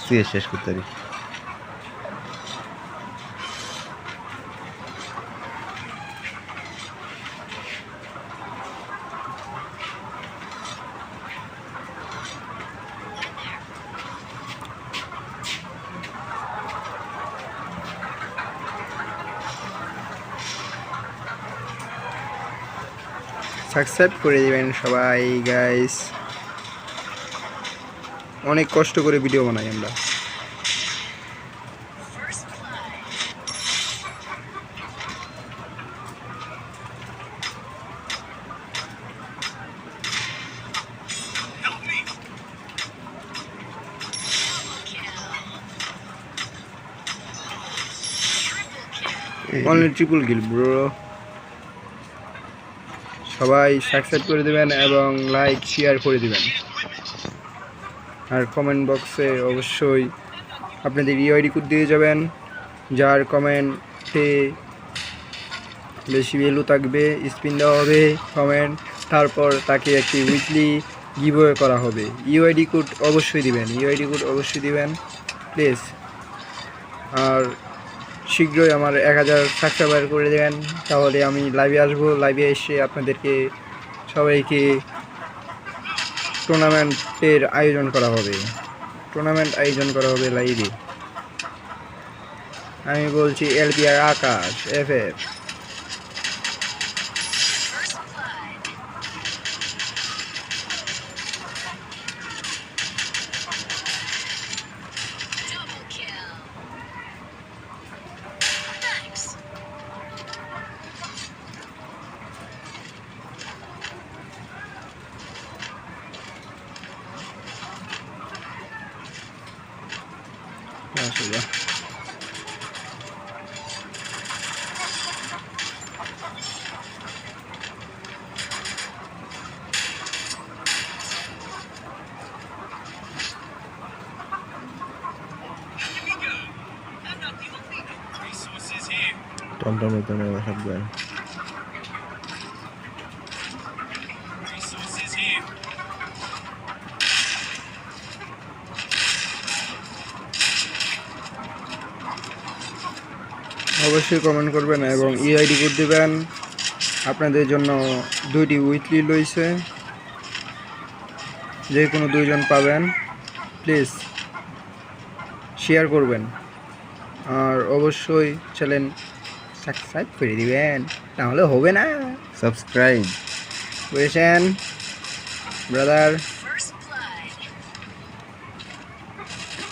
CS শেষ করতে পারি। সাবস্ক্রাইব করে দিবেন সবাই গাইস, অনেক কষ্ট করে ভিডিও বানাই আমরা। অনলি ট্রিপল কিল ব্রো। সবাই সাবস্ক্রাইব করে দিবেন এবং লাইক শেয়ার করে দিবেন, আর কমেন্ট বক্সে অবশ্যই আপনাদের ইউআইডি কোড দিয়ে যাবেন। যার কমেন্টে বেশি ভ্যালু থাকবে স্পিন দেওয়া হবে কমেন্ট, তারপর তাকে একটি উইকলি গিভওয়ে করা হবে। ইউআইডি কোড অবশ্যই দিবেন, ইউআইডি কোড অবশ্যই দিবেন প্লিজ। আর শীঘ্রই আমার 1000 সাবস্ক্রাইবার করে দেবেন, তাহলে আমি লাইভে আসবো। লাইভে এসে আপনাদেরকে সবাইকে টুর্নামেন্টের আয়োজন করা হবে, টুর্নামেন্ট আয়োজন করা হবে লাইভে। আমি বলছি এলবিআর আকাশ এফএফ। মাশাআল্লাহ। টমটমে তো মেলা থাকবেন। অবশ্যই কমেন্ট করবেন এবং ইউআইডি কোড দেবেন। আপনাদের জন্য 2টি উইকলি রয়েছে, যে কোনো 2 জন পাবেন। প্লিজ শেয়ার করবেন আর অবশ্যই চ্যানেল সাবস্ক্রাইব করে দিবেন, তাহলে হবে না। সাবস্ক্রাইব বুঝেছেন ব্রাদার?